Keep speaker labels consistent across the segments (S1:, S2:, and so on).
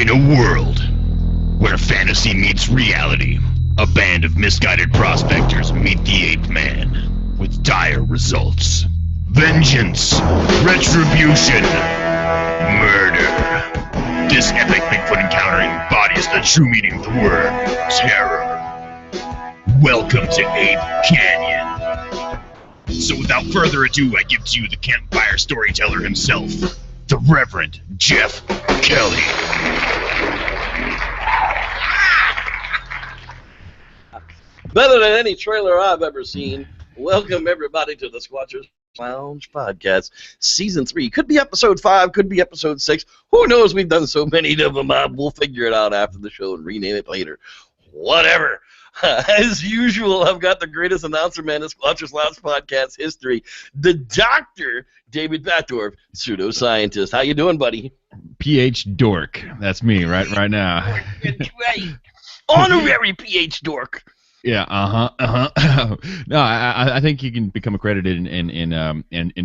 S1: In a world where fantasy meets reality, a band of misguided prospectors meet the ape man with dire results. Vengeance, retribution, murder. This epic Bigfoot encounter embodies the true meaning of the word terror. Welcome to Ape Canyon. So without further ado, I give to you the campfire storyteller himself, the Reverend Jeff Kelly.
S2: Better than any trailer I've ever seen. Welcome everybody to the Squatchers Lounge Podcast, Season 3. Could be Episode 5, could be Episode 6. Who knows? We've done so many of them. We'll figure it out after the show and rename it later. Whatever. As usual, I've got the greatest announcer man in Squatchers Lounge Podcast history, the Dr. David Batdorf, Pseudo-scientist. How you doing, buddy?
S3: PH Dork. That's me right now.
S2: That's right. Honorary PH Dork.
S3: Yeah, No, I think you can become accredited in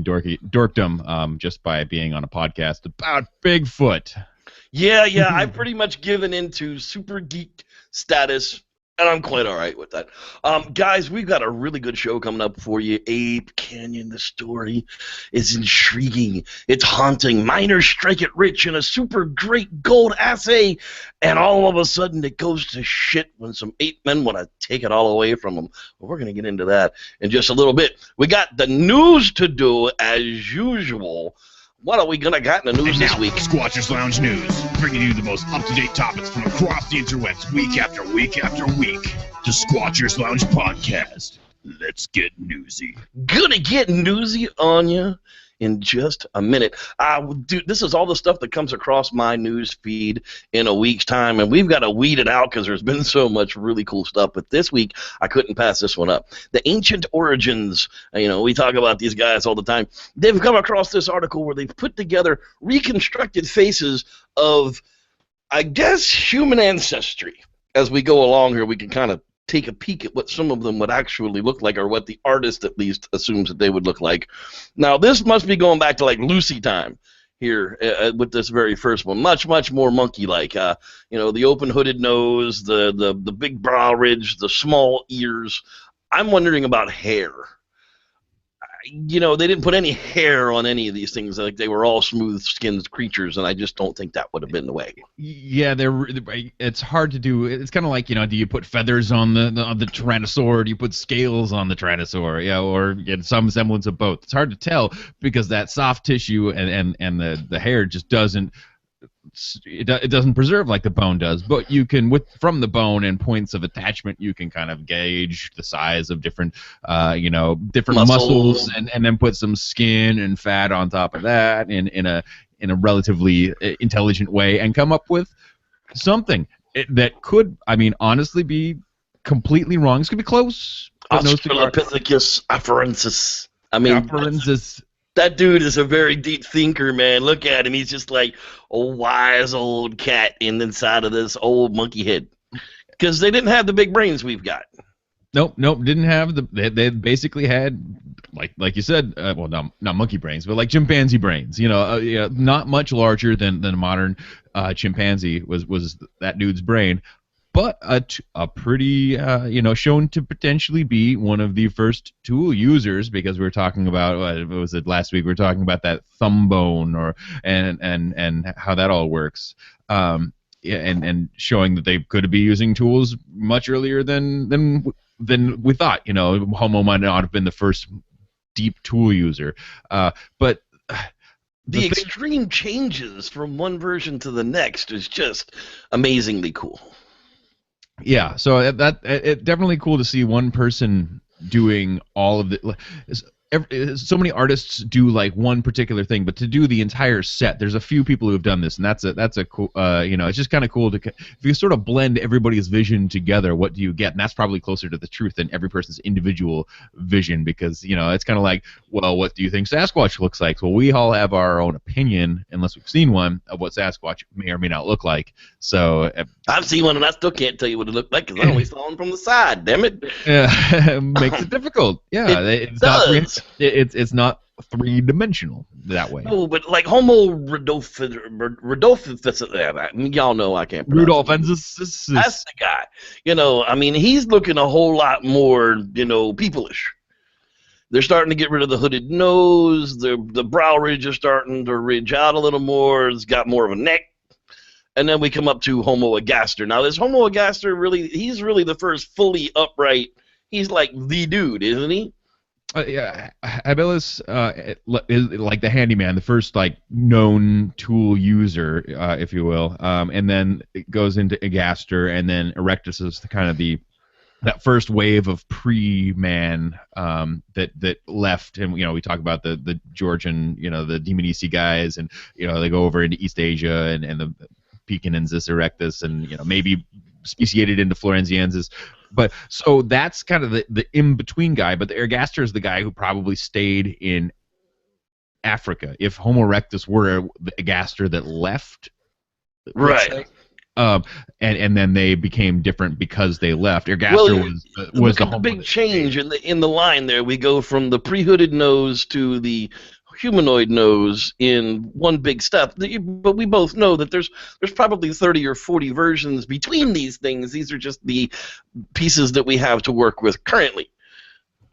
S3: dorkdom just by being on a podcast about Bigfoot.
S2: Yeah, I've pretty much given into super geek status, and I'm quite all right with that. Guys, we've got a really good show coming up for you. Ape Canyon, the story is intriguing. It's haunting. Miners strike it rich in a super great gold assay, and all of a sudden it goes to shit when some ape men want to take it all away from them. Well, we're going to get into that in just a little bit. We got the news to do as usual. What are we going to got in the news this week?
S1: Squatchers Lounge News, bringing you the most up-to-date topics from across the interwebs week after week after week. The Squatchers Lounge Podcast. Let's get newsy.
S2: Gonna get newsy on you in just a minute. Dude, this is all the stuff that comes across my news feed in a week's time, and we've got to weed it out because there's been so much really cool stuff. But this week, I couldn't pass this one up. The ancient origins, we talk about these guys all the time. They've come across this article where they've put together reconstructed faces of, I guess, human ancestry. As we go along here, we can kind of take a peek at what some of them would actually look like, or what the artist at least assumes that they would look like. Now, this must be going back to like Lucy time here with this very first one. Much more monkey-like. The open-hooded nose, the big brow ridge, the small ears. I'm wondering about hair. They didn't put any hair on any of these things. Like, they were all smooth-skinned creatures, and I just don't think that would have been the way.
S3: Yeah, it's hard to do. It's kind of like, do you put feathers on the Tyrannosaur? Do you put scales on the Tyrannosaur? Yeah, or get some semblance of both. It's hard to tell because that soft tissue and the hair just doesn't. It doesn't preserve like the bone does, but you can, from the bone and points of attachment, you can kind of gauge the size of different muscles and then put some skin and fat on top of that in a relatively intelligent way and come up with something that could, honestly be completely wrong. It's going to be close.
S2: Australopithecus afarensis.
S3: Afarensis.
S2: That dude is a very deep thinker, man. Look at him. He's just like a wise old cat inside of this old monkey head. Because they didn't have the big brains we've got.
S3: Nope. Didn't have they basically had, like you said, not monkey brains, but like chimpanzee brains. Not much larger than a modern chimpanzee was that dude's brain. But a pretty, shown to potentially be one of the first tool users, because we were talking about, what was it last week? We were talking about that thumb bone and how that all works, and showing that they could be using tools much earlier than we thought. Homo might not have been the first deep tool user, but.
S2: The extreme changes from one version to the next is just amazingly cool.
S3: Yeah, so it's definitely cool to see one person doing all of the. So many artists do like one particular thing, but to do the entire set, there's a few people who have done this, and that's a cool. It's just kind of cool if you sort of blend everybody's vision together. What do you get? And that's probably closer to the truth than every person's individual vision, because it's kind of like, well, what do you think Sasquatch looks like? Well, we all have our own opinion, unless we've seen one, of what Sasquatch may or may not look like. So
S2: I've seen one, and I still can't tell you what it looked like because I only saw him from the side. Damn it!
S3: Yeah, makes it difficult. Yeah,
S2: it does.
S3: It's not three-dimensional that way.
S2: No, but like Homo Rodolphus, y'all know I can't pronounce it.
S3: Rudolphus.
S2: That's the guy. I mean, he's looking a whole lot more, peopleish. They're starting to get rid of the hooded nose. The brow ridge is starting to ridge out a little more. It's got more of a neck. And then we come up to Homo agaster. Now, this Homo agaster, he's really the first fully upright. He's like the dude, isn't he?
S3: Yeah, Habilis is like the handyman, the first like known tool user, if you will, and then it goes into Agaster, and then Erectus is the kind of that first wave of pre-man that left, and we talk about the Georgian, the Dmanisi guys, and they go over into East Asia and the Pekinensis erectus, and maybe speciated into Florenziensis. But so that's kind of the in-between guy, but the Ergaster is the guy who probably stayed in Africa. If Homo erectus were the Ergaster that left,
S2: right?
S3: And then they became different because they left. Ergaster was the
S2: big change in the line there. We go from the pre-hooded nose to the humanoid nose in one big step, but we both know that there's probably 30 or 40 versions between these things. These are just the pieces that we have to work with currently.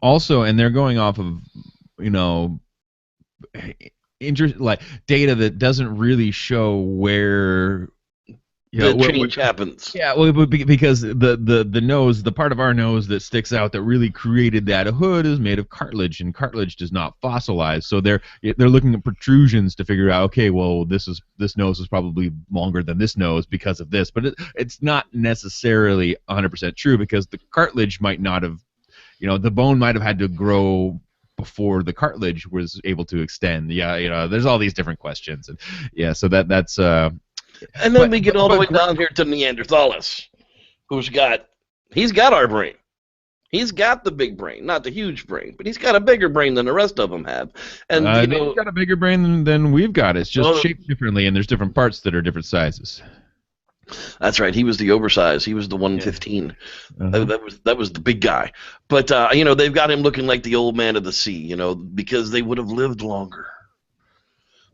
S3: Also, and they're going off of like data that doesn't really show where
S2: change happens.
S3: Yeah, well, because the nose, the part of our nose that sticks out that really created that hood is made of cartilage, and cartilage does not fossilize. So they're looking at protrusions to figure out, okay, well, this nose is probably longer than this nose because of this, but it's not necessarily 100% true, because the cartilage might not have, the bone might have had to grow before the cartilage was able to extend. Yeah, there's all these different questions, and yeah, so that's.
S2: And then we get all the way down here to Neanderthalis, he's got our brain. He's got the big brain, not the huge brain, but he's got a bigger brain than the rest of them have. And
S3: he's got a bigger brain than we've got. It's just shaped differently, and there's different parts that are different sizes.
S2: That's right. He was the oversized. He was the 115. Yeah. That was the big guy. But they've got him looking like the old man of the sea. Because they would have lived longer.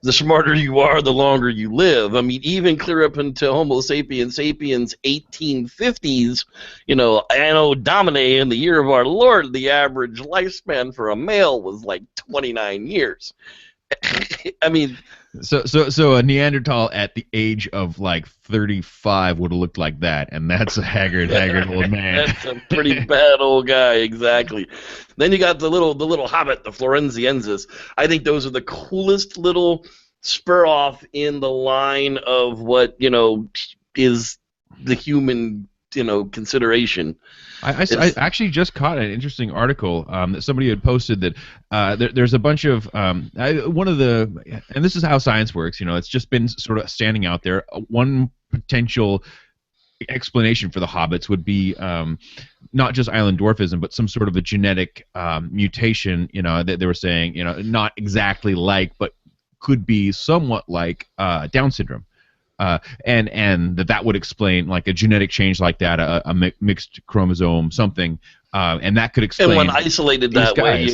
S2: The smarter you are, the longer you live. I mean, even clear up into Homo sapiens 1850s, Anno Domini, in the year of our Lord, the average lifespan for a male was like 29 years. I mean... So
S3: a Neanderthal at the age of like 35 would have looked like that, and that's a haggard old man.
S2: That's a pretty bad old guy, exactly. Then you got the little hobbit, the Florenziensis. I think those are the coolest little spur off in the line of what is the human consideration.
S3: I actually just caught an interesting article that somebody had posted that there's a bunch of one of the, and this is how science works, it's just been sort of standing out there. One potential explanation for the hobbits would be not just island dwarfism, but some sort of a genetic mutation, that they were saying, not exactly like, but could be somewhat like Down syndrome. And that would explain like a genetic change like that, a mixed chromosome, something, and that could explain.
S2: And when isolated that way,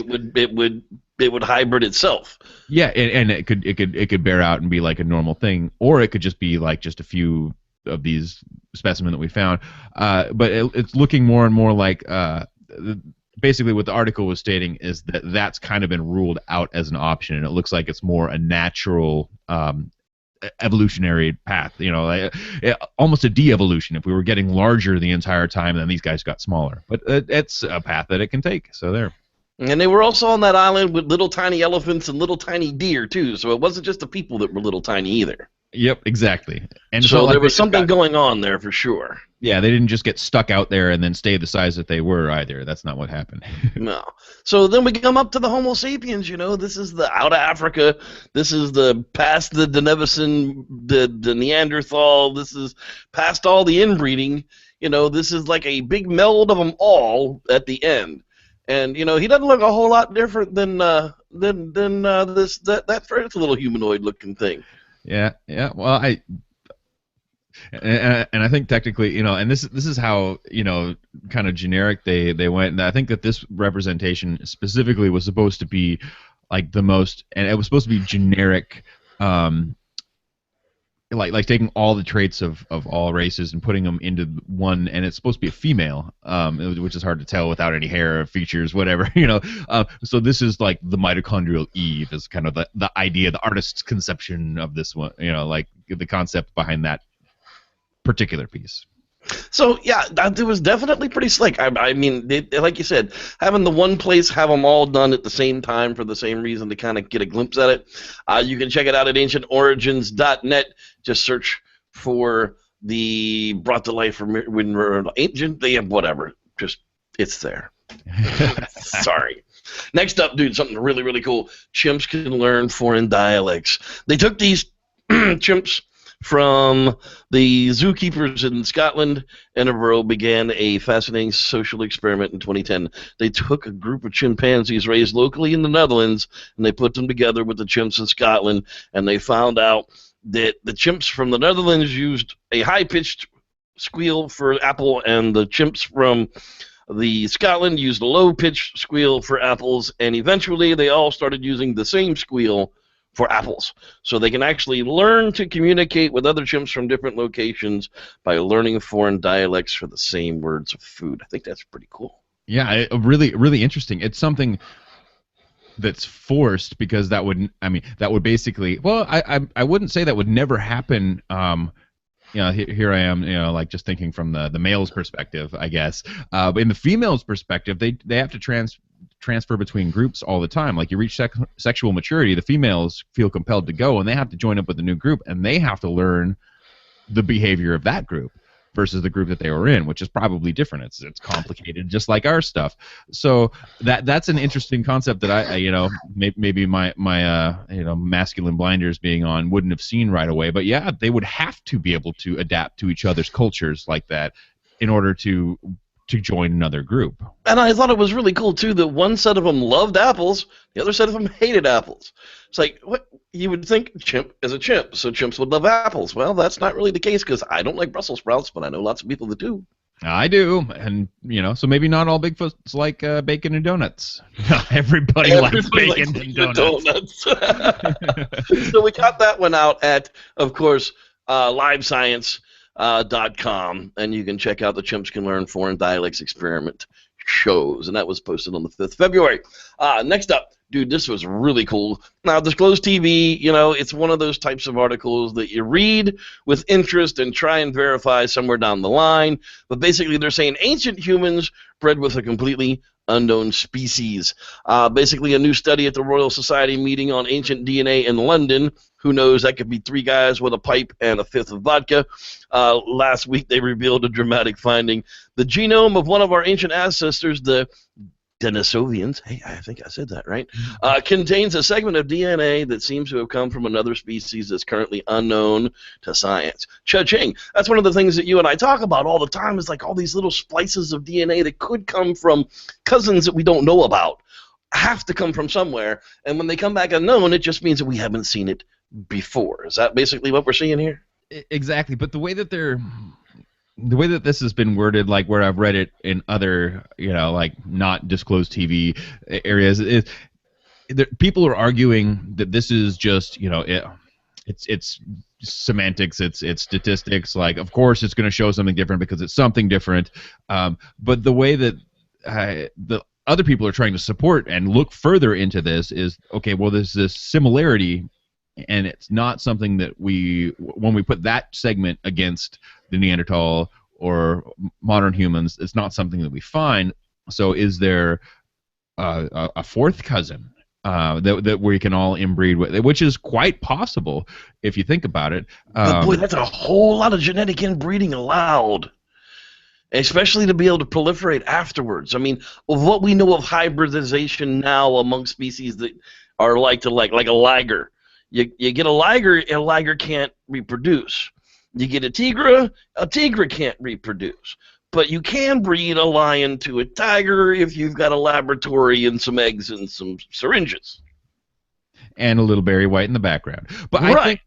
S2: it would hybrid itself.
S3: Yeah, and it could bear out and be like a normal thing, or it could just be like just a few of these specimens that we found. But it's looking more and more like. Basically, what the article was stating is that that's kind of been ruled out as an option, and it looks like it's more a natural. Evolutionary path, almost a de-evolution. If we were getting larger the entire time, then these guys got smaller. But it's a path that it can take. So there.
S2: And they were also on that island with little tiny elephants and little tiny deer too. So it wasn't just the people that were little tiny either.
S3: Yep, exactly. And
S2: so there was something going on there for sure.
S3: Yeah, they didn't just get stuck out there and then stay the size that they were either. That's not what happened.
S2: No. So then we come up to the Homo sapiens, This is the out of Africa. This is the past the Denisovan, the Neanderthal. This is past all the inbreeding. This is like a big meld of them all at the end. And, he doesn't look a whole lot different than that first little humanoid-looking thing.
S3: Yeah. Well, I think technically, and this is how kind of generic they went. And I think that this representation specifically was supposed to be like the most, and it was supposed to be generic, like taking all the traits of all races and putting them into one, and it's supposed to be a female, which is hard to tell without any hair or features, whatever, so this is like the mitochondrial Eve is kind of the idea, the artist's conception of this one, like the concept behind that particular piece.
S2: So yeah, it was definitely pretty slick. I mean, like you said, having the one place have them all done at the same time for the same reason to kind of get a glimpse at it. You can check it out at ancientorigins.net. Just search for the brought to life when ancient. They have whatever. Just it's there. Sorry. Next up, dude, something really really cool. Chimps can learn foreign dialects. They took these chimps from the zookeepers in Scotland. Edinburgh began a fascinating social experiment in 2010. They took a group of chimpanzees raised locally in the Netherlands, and they put them together with the chimps in Scotland, and they found out that the chimps from the Netherlands used a high-pitched squeal for apple, and the chimps from the Scotland used a low-pitched squeal for apples, and eventually they all started using the same squeal for apples. So they can actually learn to communicate with other chimps from different locations by learning foreign dialects for the same words of food. I think that's pretty cool.
S3: Yeah, really, really interesting. It's something that's forced because that would basically, well, I wouldn't say that would never happen. Here I am, like just thinking from the male's perspective, I guess. But in the female's perspective, they have to transfer between groups all the time. Like you reach sexual maturity, the females feel compelled to go, and they have to join up with a new group, and they have to learn the behavior of that group versus the group that they were in, which is probably different. It's complicated, just like our stuff. So that's an interesting concept that I maybe my masculine blinders being on wouldn't have seen right away. But yeah, they would have to be able to adapt to each other's cultures like that in order to join another group.
S2: And I thought it was really cool too that one set of them loved apples, the other set of them hated apples. It's like, what you would think chimp is a chimp, so chimps would love apples. Well, that's not really the case because I don't like Brussels sprouts, but I know lots of people that do.
S3: I do, and so maybe not all Bigfoots like bacon and donuts. Everybody likes bacon and donuts.
S2: So we got that one out at, of course, livescience.com, and you can check out the Chimps Can Learn Foreign Dialects experiment shows, and that was posted on the 5th of February. Next up, dude, this was really cool. Now, Disclosed TV, it's one of those types of articles that you read with interest and try and verify somewhere down the line, but basically they're saying ancient humans bred with a completely unknown species. Basically a new study at the Royal Society meeting on ancient DNA in London. Who knows, that could be 3 guys with a pipe and a fifth of vodka. Last week they revealed a dramatic finding. The genome of one of our ancient ancestors, the Denisovans, hey, I think I said that right, contains a segment of DNA that seems to have come from another species that's currently unknown to science. Cha-ching. That's one of the things that you and I talk about all the time, is like all these little splices of DNA that could come from cousins that we don't know about, have to come from somewhere, and when they come back unknown, it just means that we haven't seen it before. Is that basically what we're seeing here?
S3: Exactly, but the way that this has been worded, like where I've read it in other, like not disclosed TV areas, is people are arguing that this is just, it's semantics, it's statistics. Like, of course, it's going to show something different because it's something different. But the way that the other people are trying to support and look further into this is, okay, well, there's this similarity, and it's not something that when we put that segment against the Neanderthal or modern humans, it's not something that we find. So is there a fourth cousin that we can all inbreed with, which is quite possible if you think about it.
S2: But boy, that's a whole lot of genetic inbreeding allowed, especially to be able to proliferate afterwards. I mean, of what we know of hybridization now among species that are like a liger. You get a liger can't reproduce. You get a tigra can't reproduce. But you can breed a lion to a tiger if you've got a laboratory and some eggs and some syringes.
S3: And a little Barry White in the background. But
S2: right.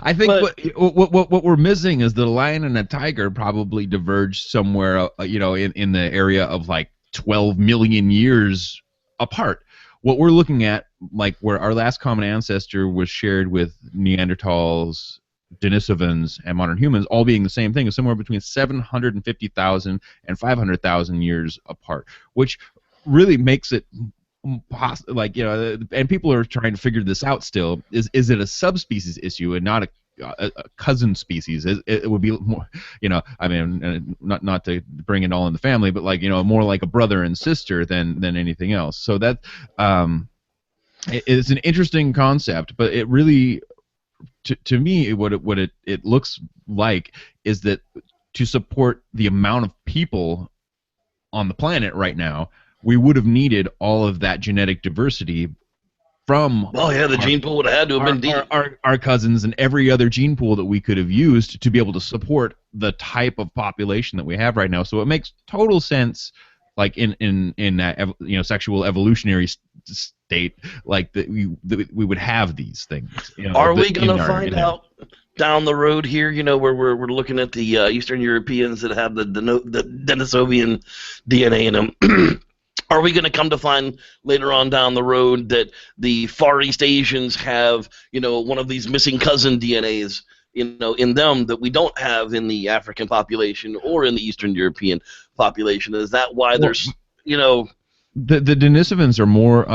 S3: I think what we're missing is that a lion and a tiger probably diverged somewhere, in the area of like 12 million years apart. What we're looking at like where our last common ancestor was shared with Neanderthals, Denisovans, and modern humans, all being the same thing, is somewhere between 750,000 and 500,000 years apart, which really makes it like, you know, and people are trying to figure this out still. Is it a subspecies issue and not a cousin species? It would be more, you know, I mean, not to bring it all in the family, but like, you know, more like a brother and sister than anything else. So that it's an interesting concept, but it really, to me, what it looks like is that to support the amount of people on the planet right now, we would have needed all of that genetic diversity from
S2: the gene pool would have had to have been deep.
S3: Our cousins and every other gene pool that we could have used to be able to support the type of population that we have right now. So it makes total sense, like in that, you know, sexual evolutionary state, like that we would have these things. You know,
S2: are we going to find out down the road here, you know, where we're looking at the Eastern Europeans that have the Denisovan DNA in them? Are we going to come to find later on down the road that the Far East Asians have, you know, one of these missing cousin DNAs, you know, in them that we don't have in the African population or in the Eastern European population? Is that why there's, you know...
S3: The Denisovans are more,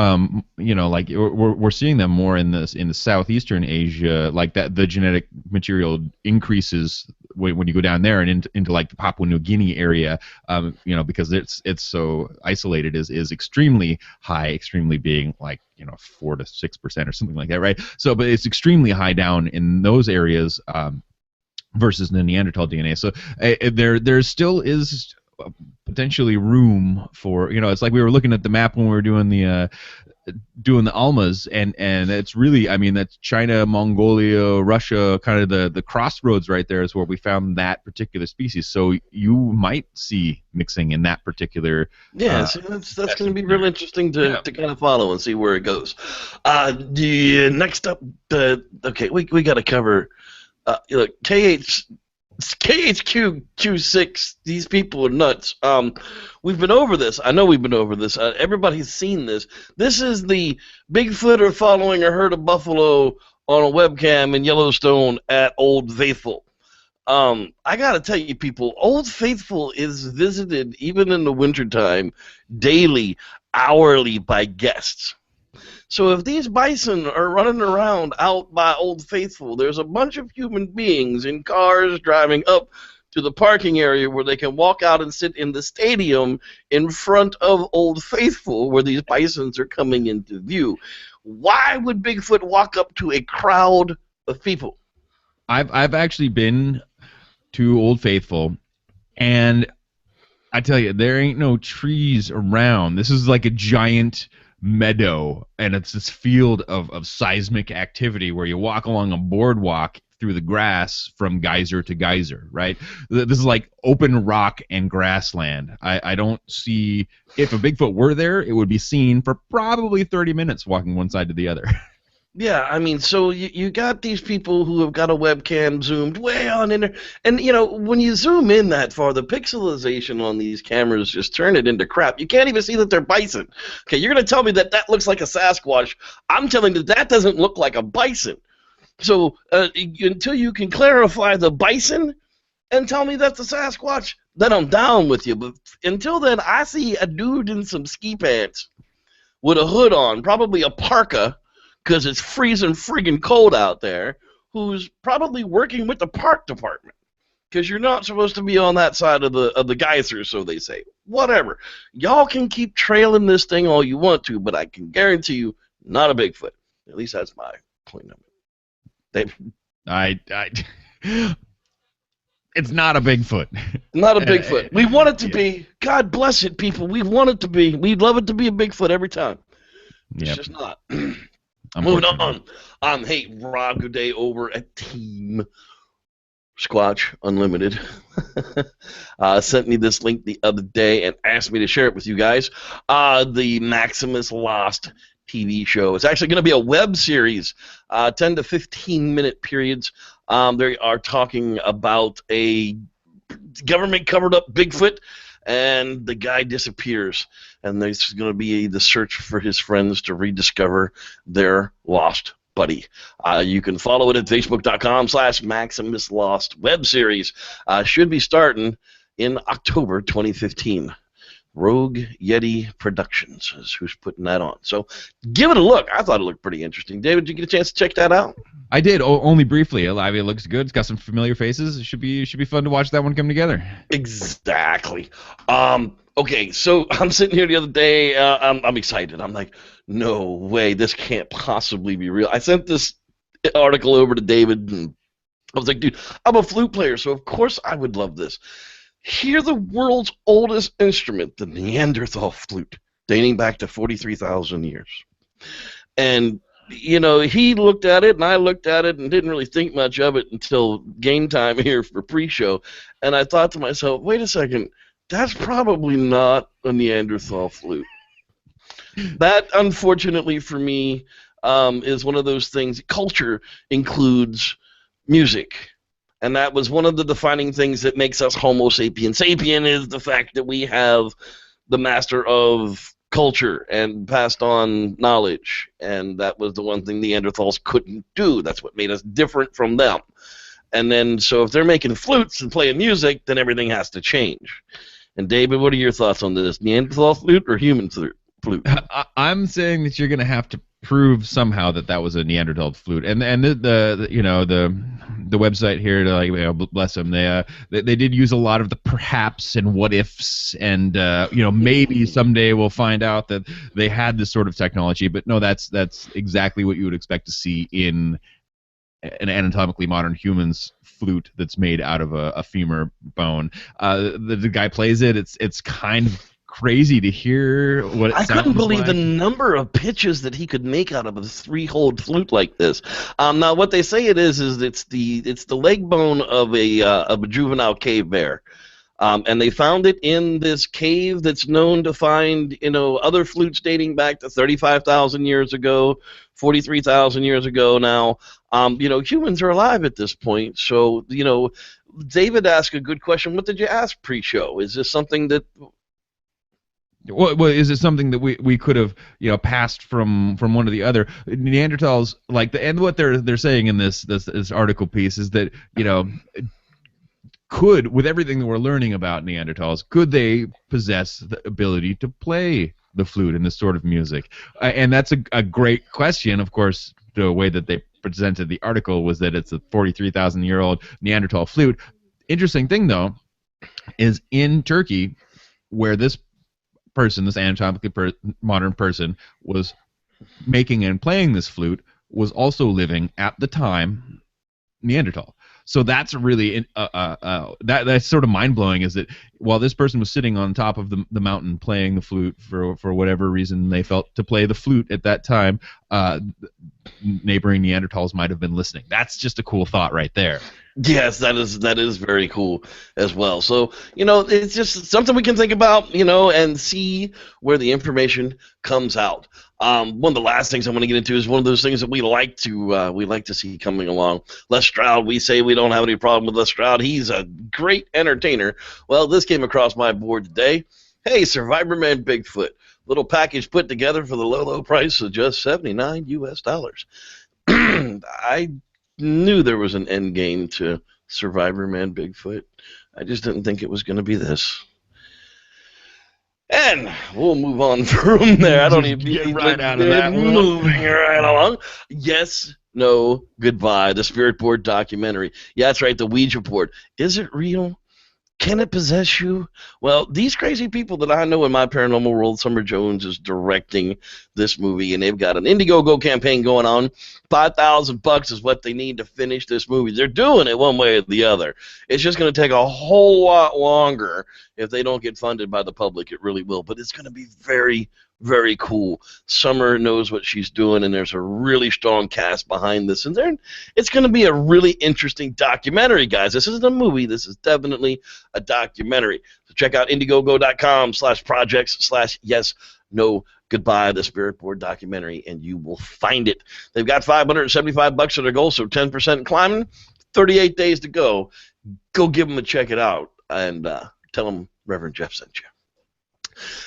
S3: you know, like we're seeing them more in the southeastern Asia, like that. The genetic material increases when you go down there and into like the Papua New Guinea area, you know, because it's so isolated, is extremely high, extremely being like, you know, 4 to 6% or something like that, right? So, but it's extremely high down in those areas versus the Neanderthal DNA. So there still is potentially room for, you know, it's like we were looking at the map when we were doing the Almas, and it's really, I mean, that's China, Mongolia, Russia, kind of the crossroads right there is where we found that particular species. So you might see mixing in that particular.
S2: Yeah, so that's going to be real interesting to kind of follow and see where it goes. Next up, okay, we got to cover KHQ6, these people are nuts. We've been over this. I know we've been over this. Everybody's seen this. This is the Bigfooter following a herd of buffalo on a webcam in Yellowstone at Old Faithful. I got to tell you, people, Old Faithful is visited, even in the wintertime, daily, hourly by guests. So if these bison are running around out by Old Faithful, there's a bunch of human beings in cars driving up to the parking area where they can walk out and sit in the stadium in front of Old Faithful where these bisons are coming into view. Why would Bigfoot walk up to a crowd of people?
S3: I've actually been to Old Faithful, and I tell you, there ain't no trees around. This is like a giant meadow, and it's this field of seismic activity where you walk along a boardwalk through the grass from geyser to geyser, right? This is like open rock and grassland. I don't see, if a Bigfoot were there, it would be seen for probably 30 minutes walking one side to the other.
S2: Yeah, I mean, so you got these people who have got a webcam zoomed way on in there, and, you know, when you zoom in that far, the pixelization on these cameras just turn it into crap. You can't even see that they're bison. Okay, you're going to tell me that looks like a Sasquatch. I'm telling you that doesn't look like a bison. So until you can clarify the bison and tell me that's a Sasquatch, then I'm down with you. But until then, I see a dude in some ski pants with a hood on, probably a parka, because it's freezing friggin' cold out there, who's probably working with the park department, because you're not supposed to be on that side of the geyser, so they say. Whatever. Y'all can keep trailing this thing all you want to, but I can guarantee you, not a Bigfoot. At least that's my point of it.
S3: It's not a Bigfoot.
S2: Not a Bigfoot. We want it to be. God bless it, people. We want it to be. We'd love it to be a Bigfoot every time. It's just not. Moving on. Hey, Rob, good day over at Team Squatch Unlimited. Sent me this link the other day and asked me to share it with you guys. The Maximus Lost TV show. It's actually going to be a web series, 10 to 15-minute periods. They are talking about a government covered-up Bigfoot and the guy disappears, and there's going to be the search for his friends to rediscover their lost buddy. You can follow it at facebook.com/MaximusLost web series. Should be starting in October 2015. Rogue Yeti Productions is who's putting that on. So give it a look. I thought it looked pretty interesting. David, did you get a chance to check that out?
S3: I did, only briefly. It looks good. It's got some familiar faces. It should be fun to watch that one come together.
S2: Exactly. Okay, so I'm sitting here the other day. I'm excited. I'm like, no way, this can't possibly be real. I sent this article over to David, and I was like, dude, I'm a flute player, so of course I would love this. Hear the world's oldest instrument, the Neanderthal flute, dating back to 43,000 years. And, you know, he looked at it, and I looked at it, and didn't really think much of it until game time here for pre-show. And I thought to myself, wait a second, that's probably not a Neanderthal flute. That, unfortunately for me, is one of those things. Culture includes music. And that was one of the defining things that makes us Homo sapiens sapien, is the fact that we have the master of culture and passed on knowledge. And that was the one thing Neanderthals couldn't do. That's what made us different from them. And then, so if they're making flutes and playing music, then everything has to change. And David, what are your thoughts on this? Neanderthal flute or human flute?
S3: I'm saying that you're going to have to prove somehow that that was a Neanderthal flute, and the you know the website here, to, like, you know, bless them, they did use a lot of the perhaps and what ifs, and you know, maybe someday we'll find out that they had this sort of technology, but no, that's exactly what you would expect to see in an anatomically modern human's flute that's made out of a femur bone. The guy plays it. It's kind of crazy to hear what it sounds like. I couldn't believe
S2: the number of pitches that he could make out of a three-holed flute like this. Now, what they say it is it's the leg bone of a juvenile cave bear, and they found it in this cave that's known to find, you know, other flutes dating back to 35,000 years ago, 43,000 years ago. Now, you know, humans are alive at this point, so, you know, David asked a good question. What did you ask pre-show? Is this something that?
S3: Well, is it something that we could have, you know, passed from one to the other? Neanderthals, like, and what they're saying in this article piece is that, you know, could, with everything that we're learning about Neanderthals, could they possess the ability to play the flute and this sort of music? And that's a great question. Of course, the way that they presented the article was that it's a 43,000-year-old Neanderthal flute. Interesting thing, though, is in Turkey, where this anatomically modern person was making and playing this flute, was also living at the time Neanderthal. So that's really that's sort of mind-blowing, is that while this person was sitting on top of the mountain playing the flute for whatever reason they felt to play the flute at that time, neighboring Neanderthals might have been listening. That's just a cool thought right there.
S2: Yes, that is very cool as well. So, you know, it's just something we can think about, you know, and see where the information comes out. One of the last things I want to get into is one of those things that we like to see coming along. Les Stroud, we say we don't have any problem with Les Stroud. He's a great entertainer. Well, this came across my board today. Hey, Survivor Man Bigfoot, little package put together for the low price of just $79 US. I knew there was an end game to Survivor Man Bigfoot. I just didn't think it was going to be this. And we'll move on from there. I don't even get right out of that. Moving right along. Yes, no, goodbye. The Spirit Board documentary. Yeah, that's right. The Ouija board. Is it real? Can it possess you? Well, these crazy people that I know in my paranormal world, Summer Jones is directing this movie, and they've got an Indiegogo campaign going on. $5,000 is what they need to finish this movie. They're doing it one way or the other. It's just going to take a whole lot longer if they don't get funded by the public. It really will, but it's going to be very, very cool. Summer knows what she's doing, and there's a really strong cast behind this. And it's going to be a really interesting documentary, guys. This isn't a movie. This is definitely a documentary. So check out Indiegogo.com/projects/yes-no-goodbye, the Spirit Board documentary, and you will find it. They've got $575 to their goal, so 10% climbing, 38 days to go. Go give them a check it out, and tell them Reverend Jeff sent you.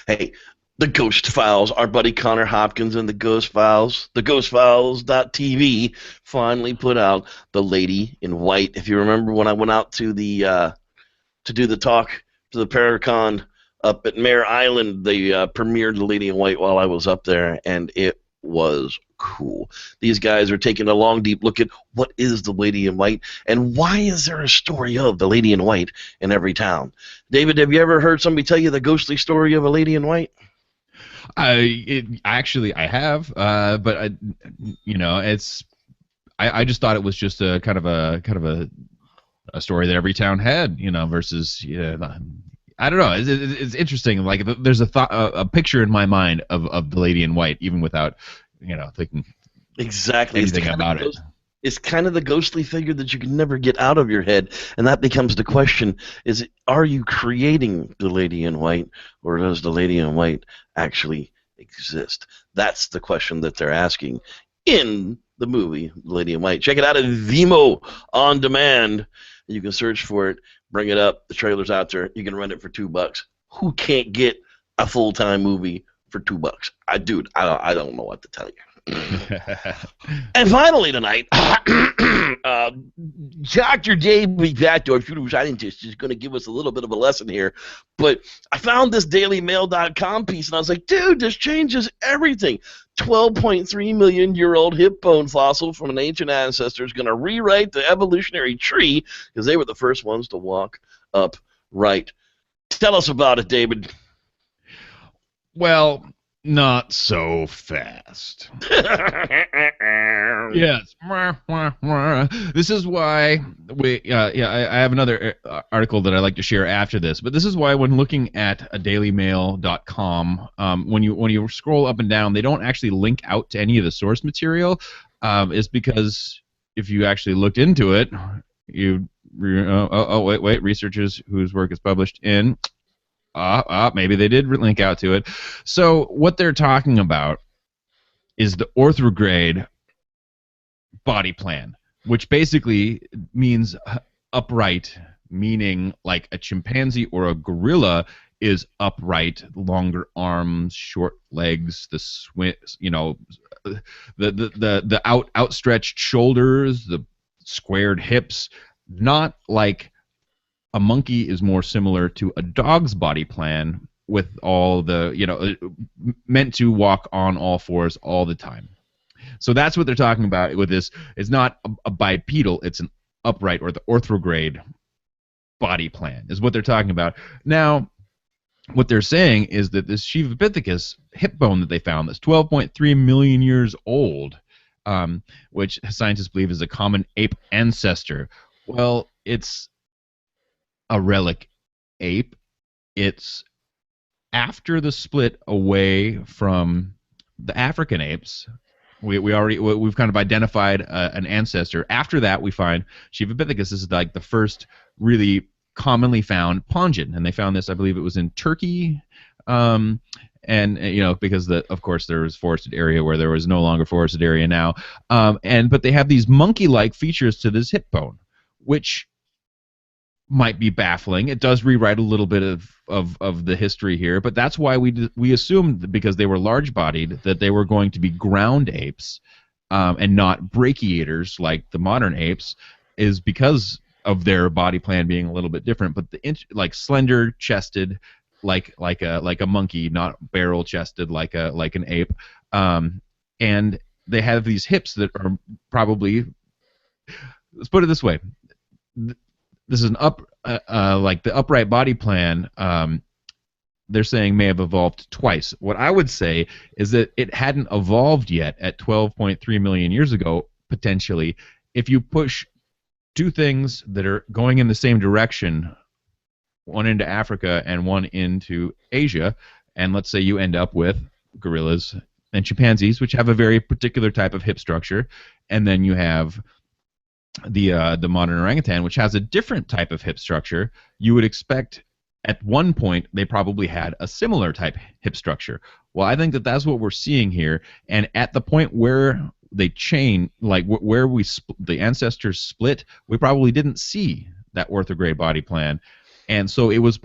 S2: Hey, the Ghost Files, our buddy Connor Hopkins and the Ghost Files, the ghostfiles.tv finally put out The Lady in White. If you remember when I went out to the to do the talk to the Paracon up at Mare Island, they premiered The Lady in White while I was up there, and it was cool. These guys are taking a long, deep look at what is the Lady in White, and why is there a story of the Lady in White in every town? David, have you ever heard somebody tell you the ghostly story of a Lady in White?
S3: Actually, I have, but I just thought it was just a kind of a story that every town had, versus I don't know. It's interesting. Like there's a picture in my mind of the Lady in White, even without thinking
S2: exactly
S3: anything about it.
S2: It's kind of the ghostly figure that you can never get out of your head, and that becomes the question: are you creating the Lady in White, or does the Lady in White actually exist? That's the question that they're asking in the movie Lady in White. Check it out at Vimeo on demand. You can search for it, bring it up. The trailer's out there. You can rent it for $2. Who can't get a full-time movie for $2? I don't know what to tell you. And finally tonight, Dr. David Batdorf, Pseudo-scientist, is going to give us a little bit of a lesson here. But I found this dailymail.com piece, and I was like, dude, this changes everything. 12.3 million year old hip bone fossil from an ancient ancestor is going to rewrite the evolutionary tree because they were the first ones to walk upright. Tell us about it, David.
S3: Well, not so fast. Yes. This is why I have another article that I like to share after this. But this is why when looking at a dailymail.com, when you scroll up and down, they don't actually link out to any of the source material. Is because if you actually looked into it, wait, researchers whose work is published in. Maybe they did link out to it. So what they're talking about is the orthograde body plan, which basically means upright, meaning like a chimpanzee or a gorilla is upright, longer arms, short legs, the outstretched shoulders, the squared hips, not like a monkey is more similar to a dog's body plan with all the, meant to walk on all fours all the time. So that's what they're talking about with this. It's not a bipedal, it's an upright or the orthograde body plan is what they're talking about. Now, what they're saying is that this Shivapithecus hip bone that they found that's 12.3 million years old, which scientists believe is a common ape ancestor. Well, it's a relic ape. It's after the split away from the African apes. We've kind of identified an ancestor. After that, we find Shivapithecus is like the first really commonly found pongin, and they found this, I believe it was in Turkey, and because of course there was forested area where there was no longer forested area now, but they have these monkey-like features to this hip bone, which might be baffling. It does rewrite a little bit of the history here, but that's why we assumed that because they were large-bodied that they were going to be ground apes and not brachiators like the modern apes, is because of their body plan being a little bit different. But like slender-chested, like a monkey, not barrel-chested like an ape, and they have these hips that are probably. Let's put it this way. This is like the upright body plan, they're saying may have evolved twice. What I would say is that it hadn't evolved yet at 12.3 million years ago, potentially. If you push two things that are going in the same direction, one into Africa and one into Asia, and let's say you end up with gorillas and chimpanzees, which have a very particular type of hip structure, and then you have the modern orangutan, which has a different type of hip structure, you would expect at one point they probably had a similar type hip structure. Well, I think that that's what we're seeing here, and at the point where they chain, like where the ancestors split, we probably didn't see that orthograde body plan. And so it was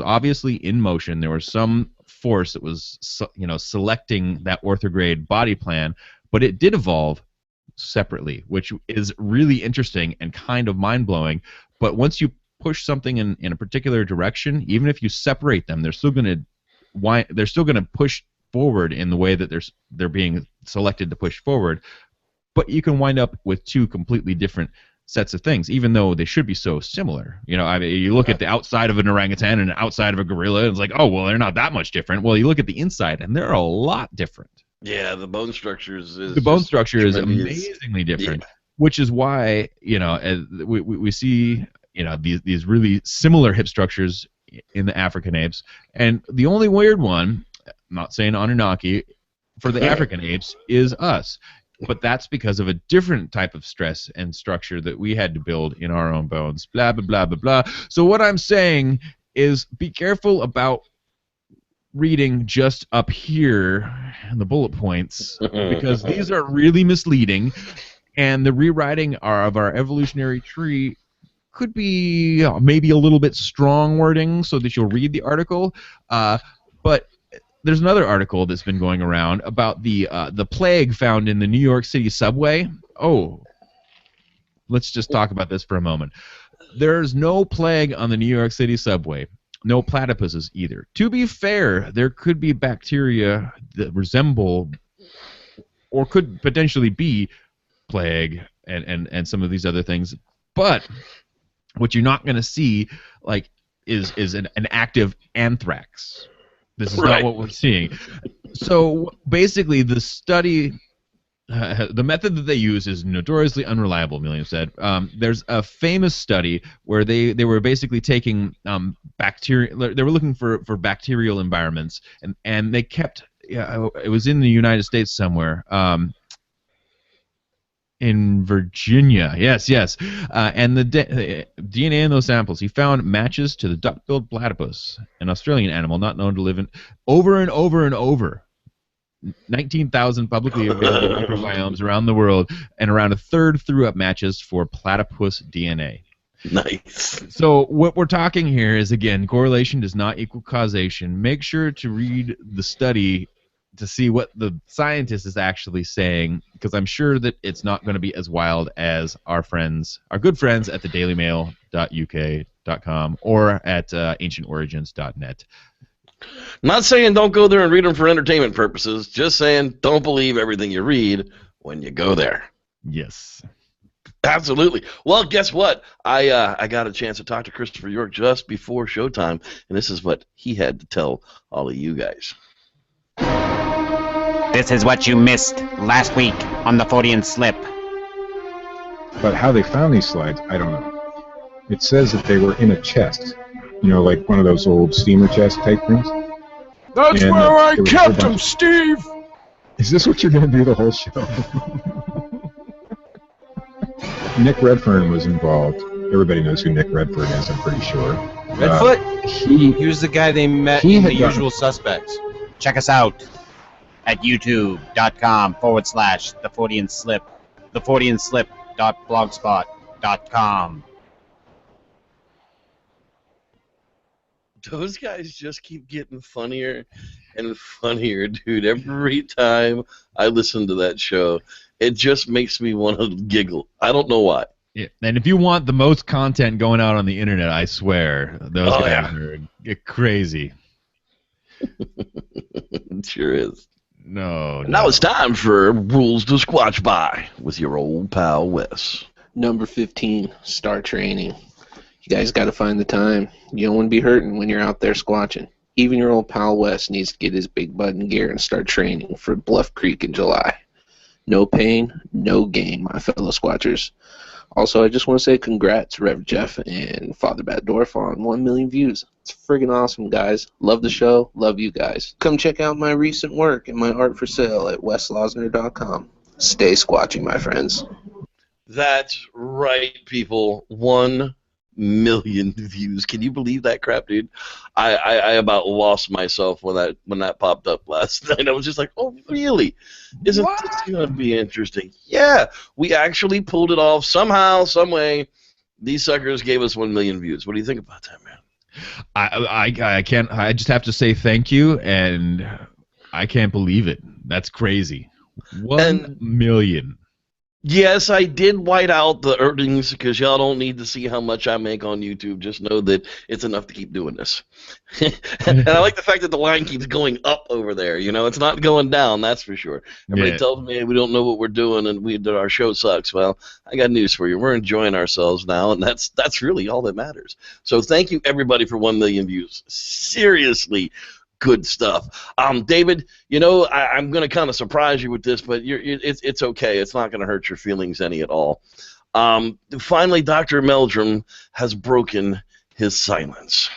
S3: obviously in motion. There was some force that was selecting that orthograde body plan, but it did evolve separately, which is really interesting and kind of mind-blowing. But once you push something in a particular direction, even if you separate them, they're still going to push forward in the way that they're being selected to push forward. But you can wind up with two completely different sets of things, even though they should be so similar. I mean, you look at the outside of an orangutan and the outside of a gorilla, and it's like, oh, well, they're not that much different. Well, you look at the inside, and they're a lot different.
S2: Yeah, the bone structure is
S3: amazingly different, which is why we see these really similar hip structures in the African apes, and the only weird one, I'm not saying Anunnaki, for the African apes is us. But that's because of a different type of stress and structure that we had to build in our own bones. Blah, blah, blah, blah, blah. So what I'm saying is be careful about reading just up here in the bullet points, because these are really misleading, and the rewriting of our evolutionary tree could be maybe a little bit strong wording so that you'll read the article. But there's another article that's been going around about the plague found in the New York City subway. Oh, let's just talk about this for a moment. There's no plague on the New York City subway. No platypuses either. To be fair, there could be bacteria that resemble or could potentially be plague and some of these other things. But what you're not going to see is an active anthrax. This is not what we're seeing. So basically, the study, the method that they use is notoriously unreliable, William said. There's a famous study where they were basically taking bacteria. They were looking for bacterial environments, and they kept. It was in the United States somewhere. In Virginia, yes. And the DNA in those samples, he found matches to the duck-billed platypus, an Australian animal not known to live in over and over and over 19,000 publicly available microbiomes around the world, and around a third threw up matches for platypus DNA.
S2: Nice.
S3: So what we're talking here is, again, correlation does not equal causation. Make sure to read the study to see what the scientist is actually saying, because I'm sure that it's not going to be as wild as our good friends at the dailymail.uk.com or at ancientorigins.net.
S2: Not saying don't go there and read them for entertainment purposes, just saying don't believe everything you read when you go there.
S3: Yes.
S2: Absolutely. Well, guess what? I got a chance to talk to Christopher York just before showtime, and this is what he had to tell all of you guys.
S4: This is what you missed last week on the Freudian slip.
S5: But how they found these slides, I don't know. It says that they were in a chest, like one of those old steamer chest type things.
S6: That's
S5: and,
S6: where I kept them, Steve!
S5: Is this what you're going to do the whole show? Nick Redfern was involved. Everybody knows who Nick Redfern is, I'm pretty sure.
S7: Redfoot? He was the guy they met in The Usual Suspects.
S4: Check us out at youtube.com/The Freudian Slip, thefreudianslip.blogspot.com.
S2: Those guys just keep getting funnier and funnier, dude. Every time I listen to that show, it just makes me want to giggle. I don't know why.
S3: Yeah. And if you want the most content going out on the internet, I swear, those guys are crazy.
S2: It sure is.
S3: No.
S2: Now it's time for Rules to Squatch By with your old pal Wes.
S8: Number 15, start training. You guys got to find the time. You don't want to be hurting when you're out there squatching. Even your old pal Wes needs to get his big button gear and start training for Bluff Creek in July. No pain, no gain, my fellow squatchers. Also, I just want to say congrats, Rev Jeff and Father Batdorf, on 1 million views. It's friggin' awesome, guys. Love the show. Love you guys. Come check out my recent work and my art for sale at weslosner.com. Stay squatching, my friends.
S2: That's right, people. 1 million views. Can you believe that crap, dude? I about lost myself when that popped up last night. I was just like, oh, really? Isn't this going to be interesting? Yeah, we actually pulled it off somehow, some way. These suckers gave us 1 million views. What do you think about that, man?
S3: I can't. I just have to say thank you, and I can't believe it. That's crazy. 1 million.
S2: Yes, I did white out the earnings because y'all don't need to see how much I make on YouTube. Just know that it's enough to keep doing this. And I like the fact that the line keeps going up over there. You know, it's not going down, that's for sure. Everybody tells me, hey, we don't know what we're doing and that our show sucks. Well, I got news for you. We're enjoying ourselves now, and that's really all that matters. So thank you, everybody, for 1 million views. Seriously. Good stuff. David, you know, I'm going to kind of surprise you with this, but it's okay. It's not going to hurt your feelings any at all. Finally, Dr. Meldrum has broken his silence.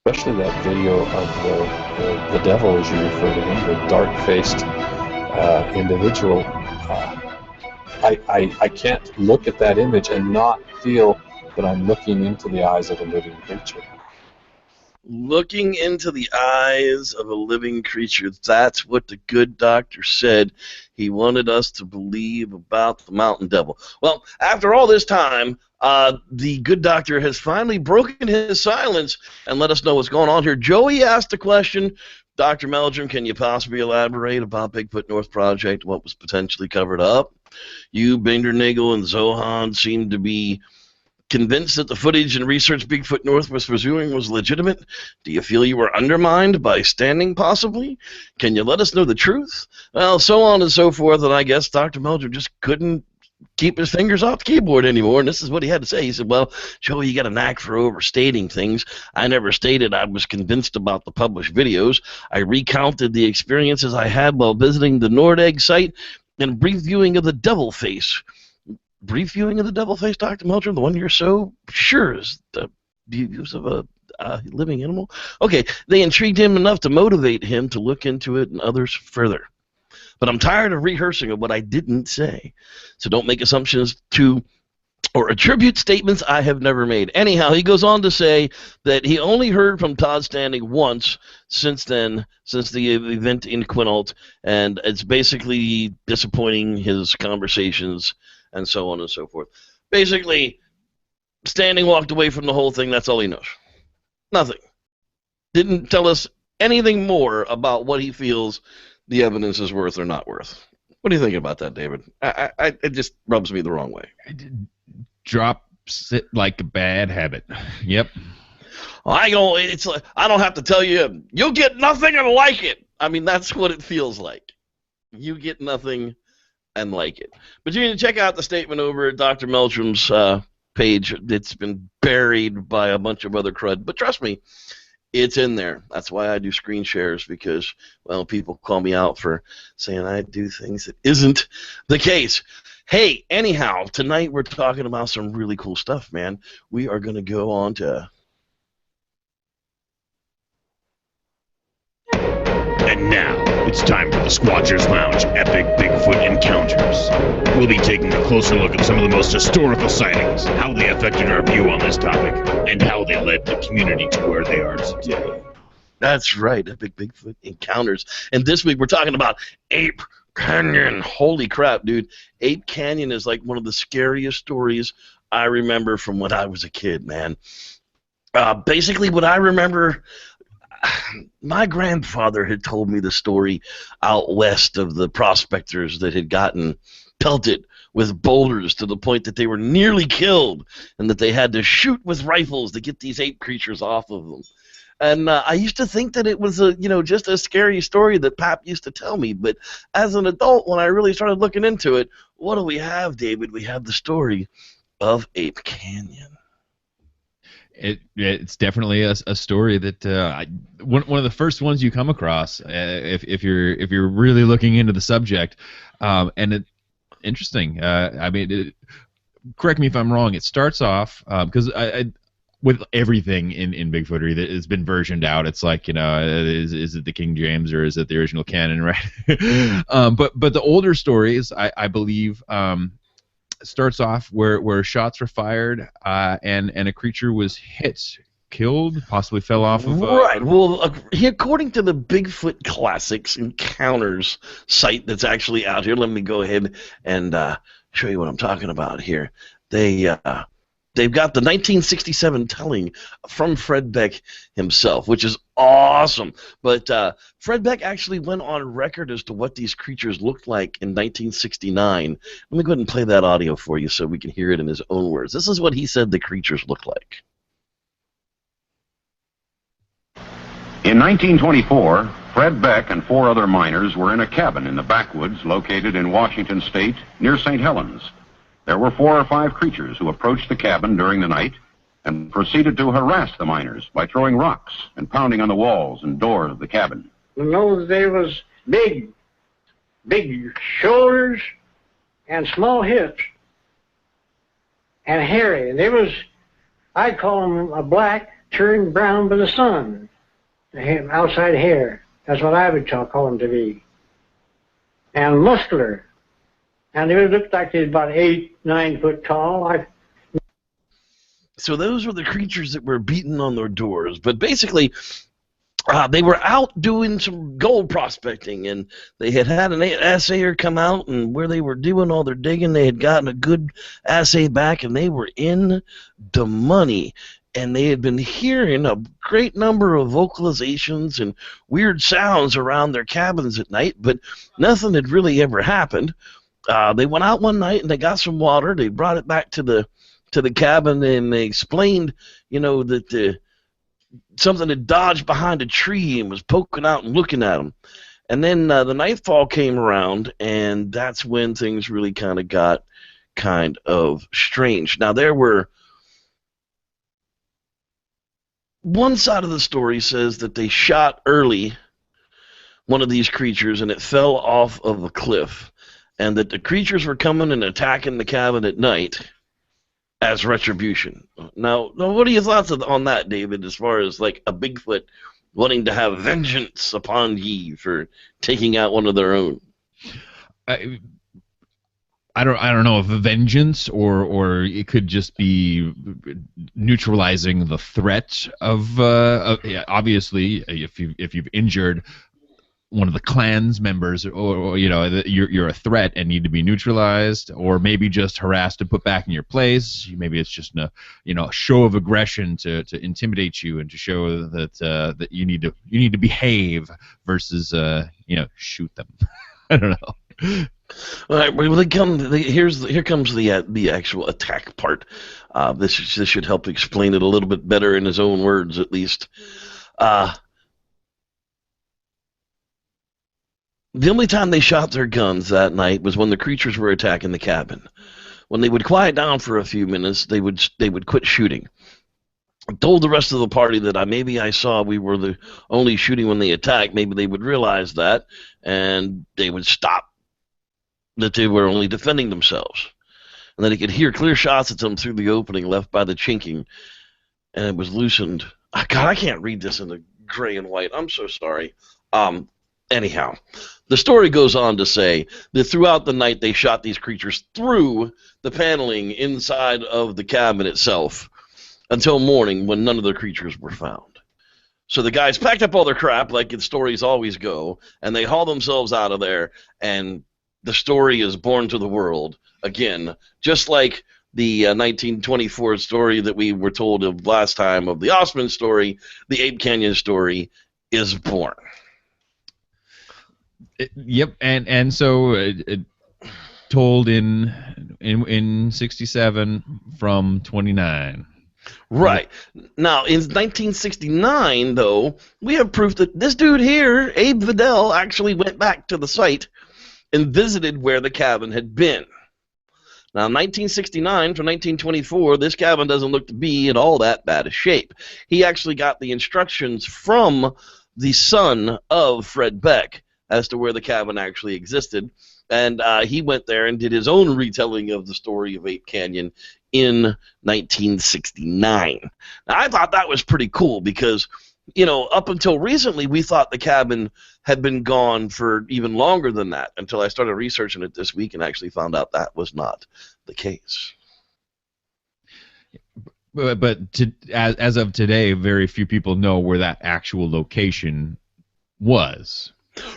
S9: Especially that video of the devil, as you refer to him, the dark-faced individual. I can't look at that image and not feel that I'm looking into the eyes of a living creature.
S2: Looking into the eyes of a living creature. That's what the good doctor said he wanted us to believe about the mountain devil. Well, after all this time, the good doctor has finally broken his silence and let us know what's going on here. Joey asked a question. Dr. Meldrum, can you possibly elaborate about Bigfoot North Project, what was potentially covered up? You, Bindernagel, and Zohan seem to be convinced that the footage and research Bigfoot North was pursuing was legitimate. Do you feel you were undermined by standing, possibly? Can you let us know the truth? Well, so on and so forth, and I guess Dr. Meldrum just couldn't keep his fingers off the keyboard anymore, and this is what he had to say. He said, well, Joey, you got a knack for overstating things. I never stated I was convinced about the published videos. I recounted the experiences I had while visiting the Nordegg site and a brief viewing of the devil face. Brief viewing of the devil face, Dr. Meldrum, the one you're so sure is the use of a living animal? Okay, they intrigued him enough to motivate him to look into it and others further. But I'm tired of rehearsing of what I didn't say. So don't make assumptions to or attribute statements I have never made. Anyhow, he goes on to say that he only heard from Todd Standing once since then, since the event in Quinault, and it's basically disappointing his conversations and so on and so forth. Basically, Standing walked away from the whole thing. That's all he knows. Nothing. Didn't tell us anything more about what he feels the evidence is worth or not worth. What do you think about that, David? It just rubs me the wrong way.
S3: Drops it like a bad habit. Yep.
S2: Well, I don't have to tell you, you'll get nothing and like it. I mean, that's what it feels like. You get nothing and like it. But you can check out the statement over at Dr. Meldrum's page. It's been buried by a bunch of other crud. But trust me, it's in there. That's why I do screen shares, because, well, people call me out for saying I do things that isn't the case. Hey, anyhow, tonight we're talking about some really cool stuff, man. We are going to go on to...
S1: And now, it's time for the Squatchers Lounge Epic Bigfoot Encounters. We'll be taking a closer look at some of the most historical sightings, how they affected our view on this topic, and how they led the community to where they are today.
S2: That's right, Epic Bigfoot Encounters. And this week we're talking about Ape Canyon. Holy crap, dude. Ape Canyon is like one of the scariest stories I remember from when I was a kid, man. Basically, what I remember... My grandfather had told me the story out west of the prospectors that had gotten pelted with boulders to the point that they were nearly killed and that they had to shoot with rifles to get these ape creatures off of them. And I used to think that it was just a scary story that Pap used to tell me. But as an adult, when I really started looking into it, what do we have, David? We have the story of Ape Canyon.
S3: It's definitely a story that one of the first ones you come across if you're really looking into the subject, and it interesting. I mean, correct me if I'm wrong. It starts off because with everything in Bigfootery that has been versioned out, it's like, is it the King James or is it the original canon, right? But the older stories, I believe. Starts off where shots were fired and a creature was killed, possibly fell off of...
S2: Right. Well, according to the Bigfoot Classics Encounters site that's actually out here, let me go ahead and show you what I'm talking about here. They they've got the 1967 telling from Fred Beck himself, which is awesome. But Fred Beck actually went on record as to what these creatures looked like in 1969. Let me go ahead and play that audio for you so we can hear it in his own words. This is what he said the creatures looked like.
S10: In 1924, Fred Beck and 4 other miners were in a cabin in the backwoods located in Washington State near St. Helens. There were 4 or 5 creatures who approached the cabin during the night and proceeded to harass the miners by throwing rocks and pounding on the walls and doors of the cabin.
S11: In those days was big shoulders and small hips and hairy. And they was, I'd call them a black turned brown by the sun, the outside hair. That's what I would call them to be. And muscular. And they looked like they were about 8-9 foot tall.
S2: So those were the creatures that were beating on their doors. But basically, they were out doing some gold prospecting, and they had an assayer come out, and where they were doing all their digging, they had gotten a good assay back, and they were in the money. And they had been hearing a great number of vocalizations and weird sounds around their cabins at night, but nothing had really ever happened. They went out one night and they got some water. They brought it back to the cabin, and they explained, that something had dodged behind a tree and was poking out and looking at them. And then the nightfall came around, and that's when things really kind of got kind of strange. Now, there were one side of the story says that they shot early one of these creatures and it fell off of a cliff, and that the creatures were coming and attacking the cabin at night as retribution. Now what are your thoughts on that, David, as far as like a Bigfoot wanting to have vengeance upon ye for taking out one of their own?
S3: I don't know if vengeance or it could just be neutralizing the threat of obviously if you've injured one of the clan's members, or you're a threat and need to be neutralized, or maybe just harassed and put back in your place. Maybe it's just a show of aggression to intimidate you and to show that you need to behave versus shoot them. I don't know.
S2: All right, well, here comes the actual attack part. This should help explain it a little bit better in his own words, at least. The only time they shot their guns that night was when the creatures were attacking the cabin. When they would quiet down for a few minutes, they would quit shooting. I told the rest of the party that maybe I saw we were the only shooting when they attacked. Maybe they would realize that, and they would stop, that they were only defending themselves. And then he could hear clear shots at them through the opening left by the chinking, and it was loosened. God, I can't read this in the gray and white. I'm so sorry. Anyhow, the story goes on to say that throughout the night they shot these creatures through the paneling inside of the cabin itself until morning, when none of the creatures were found. So the guys packed up all their crap, like the stories always go, and they hauled themselves out of there, and the story is born to the world again, just like the 1924 story that we were told of last time of the Osmond story. The Ape Canyon story is born.
S3: Yep, and so told in 67 from 29.
S2: Right. Now, in 1969, though, we have proof that this dude here, Abe Videl, actually went back to the site and visited where the cabin had been. Now, 1969 to 1924, this cabin doesn't look to be in all that bad a shape. He actually got the instructions from the son of Fred Beck as to where the cabin actually existed, and he went there and did his own retelling of the story of Ape Canyon in 1969. Now, I thought that was pretty cool because, up until recently, we thought the cabin had been gone for even longer than that, until I started researching it this week and actually found out that was not the case.
S3: But as of today, very few people know where that actual location was.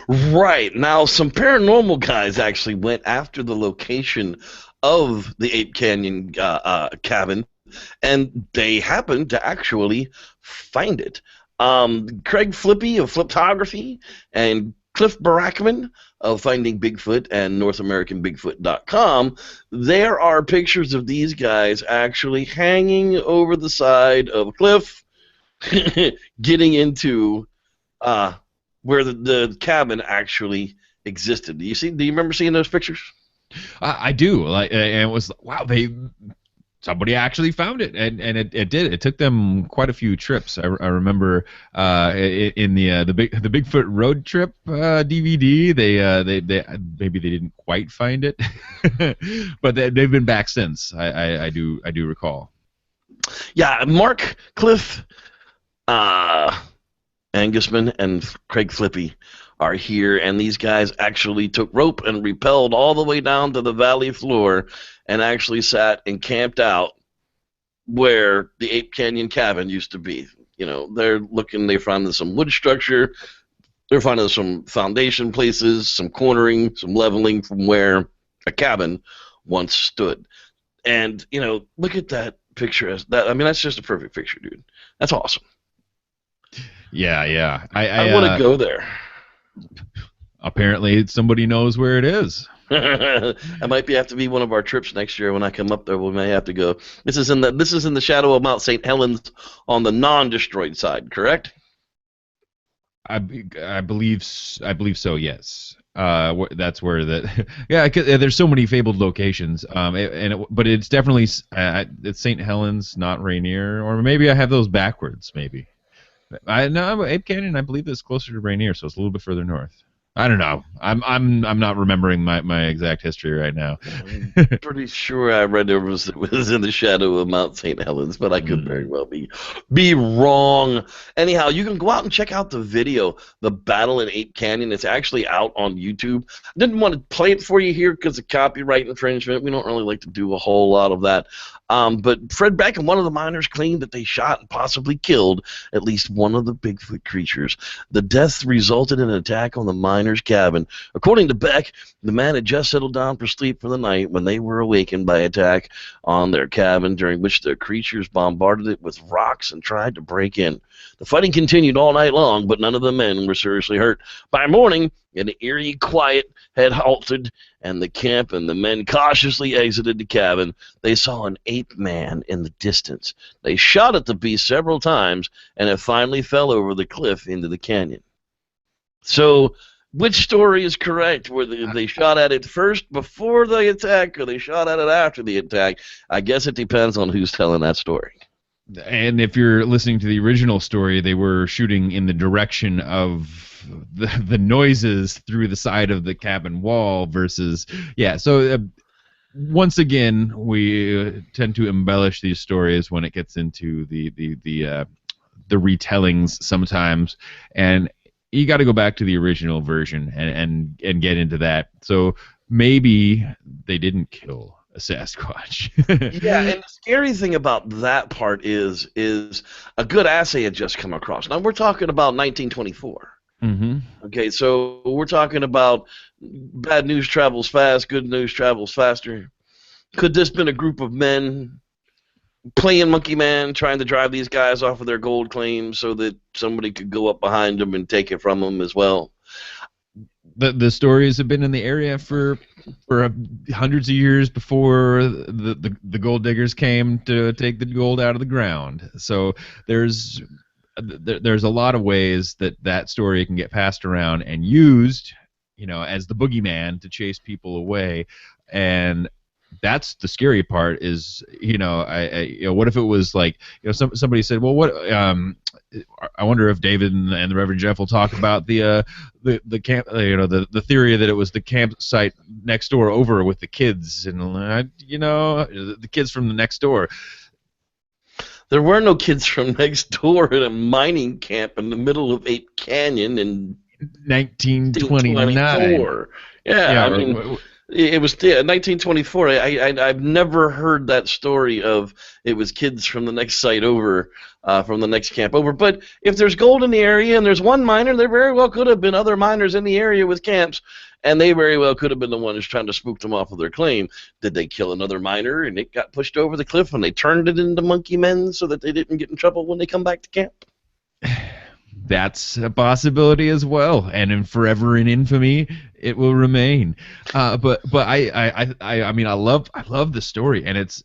S2: Right. Now, some paranormal guys actually went after the location of the Ape Canyon cabin and they happened to actually find it. Craig Flippy of Fliptography and Cliff Barackman of Finding Bigfoot and NorthAmericanBigfoot.com, there are pictures of these guys actually hanging over the side of a cliff, getting into where the cabin actually existed. Do you remember seeing those pictures?
S3: I do. And it was, wow, somebody actually found it, and it did. It took them quite a few trips. I remember in the Bigfoot road trip DVD, they maybe they didn't quite find it, but they've been back since. I do recall.
S2: Yeah, Mark, Cliff, Angusman, and Craig Flippy are here, and these guys actually took rope and rappelled all the way down to the valley floor and actually sat and camped out where the Ape Canyon cabin used to be. You know, they found some wood structure, they're finding some foundation places, some cornering, some leveling from where a cabin once stood. And, you know, look at that picture. That's just a perfect picture, dude. That's awesome.
S3: Yeah.
S2: I want to go there.
S3: Apparently, somebody knows where it is.
S2: That might have to be one of our trips next year. When I come up there, we may have to go. This is in the shadow of Mount St. Helens on the non-destroyed side, correct?
S3: I believe so. Yes. That's where there's so many fabled locations. But it's definitely it's St. Helens, not Rainier, or maybe I have those backwards. Maybe. No, Ape Canyon, I believe it's closer to Rainier, so it's a little bit further north. I don't know. I'm not remembering my exact history right now.
S2: I'm pretty sure I read it was in the shadow of Mount St. Helens, but I could very well be wrong. Anyhow, you can go out and check out the video, The Battle in Ape Canyon. It's actually out on YouTube. I didn't want to play it for you here because of copyright infringement. We don't really like to do a whole lot of that. But Fred Beck and one of the miners claimed that they shot and possibly killed at least one of the Bigfoot creatures. The death resulted in an attack on the miner's cabin. According to Beck, the man had just settled down for sleep for the night when they were awakened by attack on their cabin, during which the creatures bombarded it with rocks and tried to break in. The fighting continued all night long, but none of the men were seriously hurt. By morning, an eerie quiet had halted and the camp, and the men cautiously exited the cabin. They saw an ape man in the distance. They shot at the beast several times, and it finally fell over the cliff into the canyon. So, which story is correct? Were they shot at it first before the attack, or they shot at it after the attack? I guess it depends on who's telling that story.
S3: And if you're listening to the original story, they were shooting in the direction of the noises through the side of the cabin wall versus, so once again, we tend to embellish these stories when it gets into the retellings sometimes, and you got to go back to the original version and get into that. So maybe they didn't kill a Sasquatch.
S2: Yeah, and the scary thing about that part is a good assay had just come across. Now we're talking about 1924.
S3: Mm-hmm.
S2: Okay, so we're talking about bad news travels fast, good news travels faster. Could this been a group of men playing monkey man, trying to drive these guys off of their gold claims so that somebody could go up behind them and take it from them as well?
S3: The stories have been in the area for hundreds of years before the gold diggers came to take the gold out of the ground. So there's a lot of ways that story can get passed around and used, as the boogeyman to chase people away. And that's the scary part is, what if it was like, somebody said, well, what, I wonder if David and the Reverend Jeff will talk about the camp, the theory that it was the campsite next door over with the kids and, the kids from the next door.
S2: There were no kids from next door at a mining camp in the middle of Ape Canyon in
S3: 1929.
S2: Yeah, I mean, It was 1924. I've never heard that story of it was kids from the next site over, from the next camp over. But if there's gold in the area and there's one miner, there very well could have been other miners in the area with camps, and they very well could have been the ones trying to spook them off of their claim. Did they kill another miner and it got pushed over the cliff and they turned it into monkey men so that they didn't get in trouble when they come back to camp?
S3: That's a possibility as well, and forever in infamy it will remain. But I mean I love the story, and it's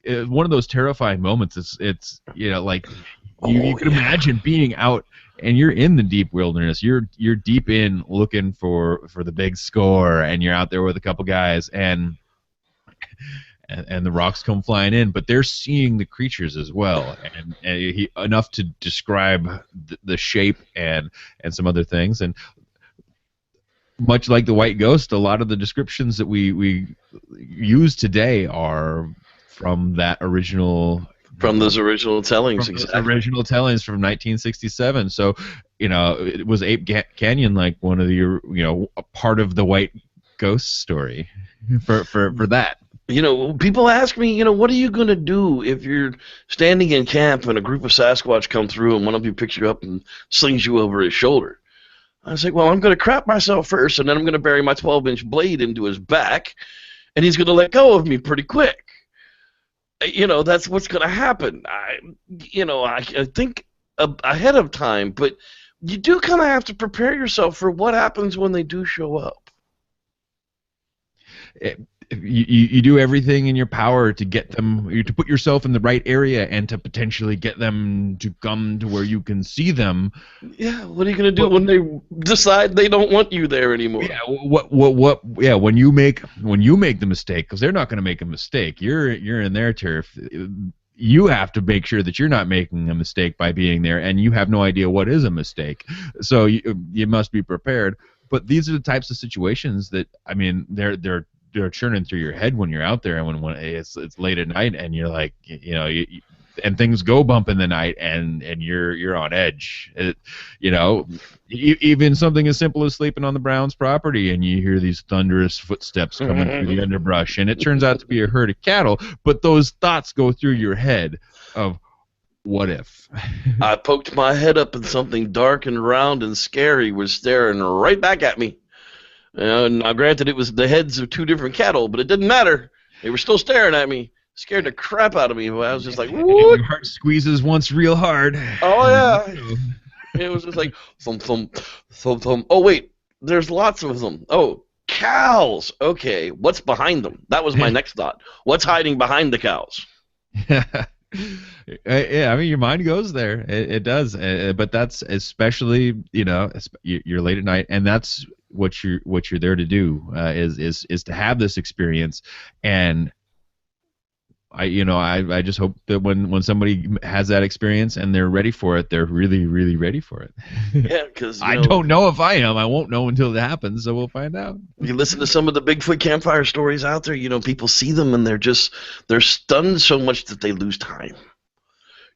S3: one of those terrifying moments. It's like you can imagine being out and you're in the deep wilderness. You're deep in looking for the big score, and you're out there with a couple guys, and the rocks come flying in, but they're seeing the creatures as well, and enough to describe the shape and some other things. And much like the white ghost, a lot of the descriptions that we use today are from that original.
S2: From those original tellings,
S3: exactly. Original tellings from 1967. So, it was Ape Canyon, like one of the, a part of the white ghost story for that.
S2: People ask me, what are you going to do if you're standing in camp and a group of Sasquatch come through and one of you picks you up and slings you over his shoulder? I say, well, I'm going to crap myself first, and then I'm going to bury my 12-inch blade into his back, and he's going to let go of me pretty quick. That's what's going to happen. I think ahead of time, but you do kind of have to prepare yourself for what happens when they do show up.
S3: You do everything in your power to get them, to put yourself in the right area and to potentially get them to come to where you can see them.
S2: Yeah, what are you going to do when they decide they don't want you there anymore?
S3: Yeah, yeah, when you make the mistake, because they're not going to make a mistake. You're in their turf. You have to make sure that you're not making a mistake by being there, and you have no idea what is a mistake. So you must be prepared. But these are the types of situations that, I mean, they're churning through your head when you're out there, and when it's late at night, and you're like, and things go bump in the night, and you're on edge. Even something as simple as sleeping on the Browns' property, and you hear these thunderous footsteps coming through the underbrush, and it turns out to be a herd of cattle. But those thoughts go through your head of, what if?
S2: I poked my head up, and something dark and round and scary was staring right back at me. Now, granted, it was the heads of two different cattle, but it didn't matter. They were still staring at me. Scared the crap out of me. I was just like, what?
S3: Your heart squeezes once real hard.
S2: Oh, yeah. It was just like, thump, thump, thump, thump. Oh, wait. There's lots of them. Oh, cows. Okay. What's behind them? That was my next thought. What's hiding behind the cows?
S3: Yeah, I mean, your mind goes there. It does. But that's especially, you're late at night, and that's what you're there to do, is to have this experience. And I just hope that when somebody has that experience and they're ready for it, they're really, really ready for it.
S2: Yeah, because
S3: I don't know if I am. I won't know until it happens, so we'll find out.
S2: You listen to some of the Bigfoot campfire stories out there, people see them and they're stunned so much that they lose time.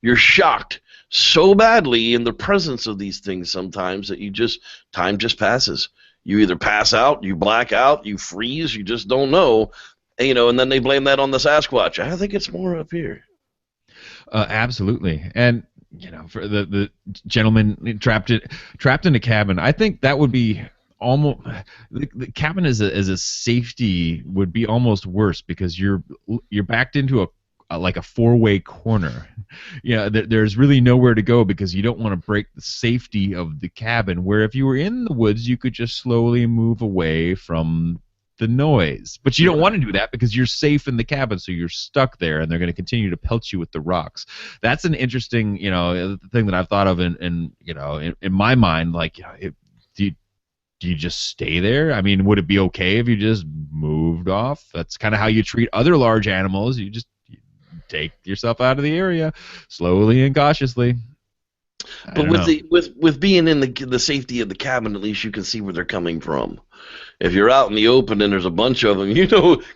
S2: You're shocked so badly in the presence of these things sometimes that time just passes. You either pass out, you black out, you freeze, you just don't know, and then they blame that on the Sasquatch. I think it's more up here.
S3: Absolutely. And, for the gentleman trapped in a cabin, I think that would be almost, the cabin as a safety would be almost worse, because you're backed into like a four-way corner. There's really nowhere to go, because you don't want to break the safety of the cabin, where if you were in the woods, you could just slowly move away from the noise. But you don't want to do that, because you're safe in the cabin, so you're stuck there, and they're going to continue to pelt you with the rocks. That's an interesting, thing that I've thought of in my mind. Like, do you just stay there? I mean, would it be okay if you just moved off? That's kind of how you treat other large animals. You just take yourself out of the area slowly and cautiously.
S2: But with being in the safety of the cabin, at least you can see where they're coming from. If you're out in the open and there's a bunch of them,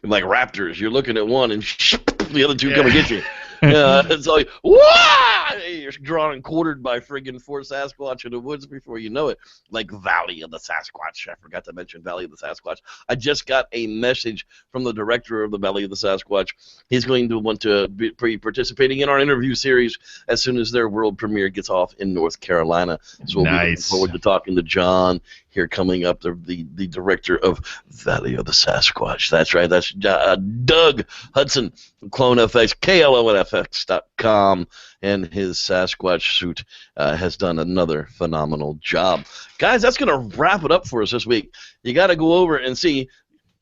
S2: like raptors, you're looking at one and the other two come and get you. It's like, wah! You're drawn and quartered by friggin' 4 Sasquatch in the woods before you know it. Like Valley of the Sasquatch. I forgot to mention Valley of the Sasquatch. I just got a message from the director of the Valley of the Sasquatch. He's going to want to be participating in our interview series as soon as their world premiere gets off in North Carolina. So we'll be looking forward to talking to John here coming up, the director of Valley of the Sasquatch. That's right. That's Doug Hudson from CloneFX, KLONFX.com, and his Sasquatch suit has done another phenomenal job. Guys, that's going to wrap it up for us this week. You got to go over and see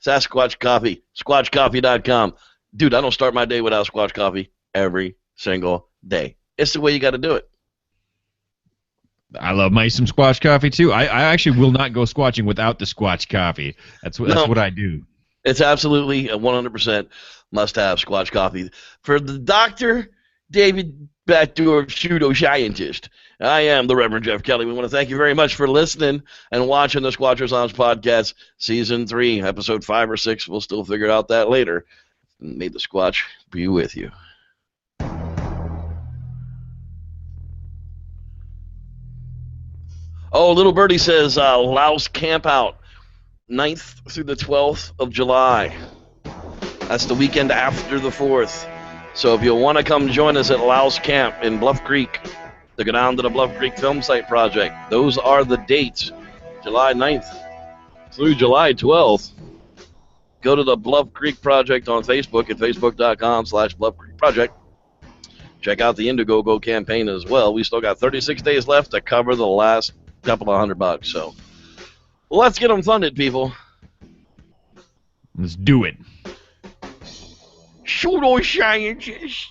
S2: Sasquatch Coffee, SquatchCoffee.com. Dude, I don't start my day without Squatch Coffee every single day. It's the way you got to do it.
S3: I love my some Squatch coffee too. I actually will not go squatching without the Squatch coffee. That's what I do.
S2: It's absolutely a 100% must-have Squatch coffee. For the Dr. David Batdorf, Pseudo-scientist, I am the Reverend Jeff Kelly. We want to thank you very much for listening and watching the Squatchers Lounge podcast, Season 3, Episode 5 or 6. We'll still figure out that later. May the Squatch be with you. Oh, Little Birdie says Laos Camp Out, 9th through the 12th of July. That's the weekend after the 4th. So if you want to come join us at Laos Camp in Bluff Creek to go down to the Bluff Creek Film Site Project, those are the dates, July 9th through July 12th. Go to the Bluff Creek Project on Facebook at facebook.com/Bluff Creek Project. Check out the Indiegogo campaign as well. We still got 36 days left to cover the last couple of $100. So let's get them funded, people.
S3: Let's do it.
S2: Pseudo-scientist.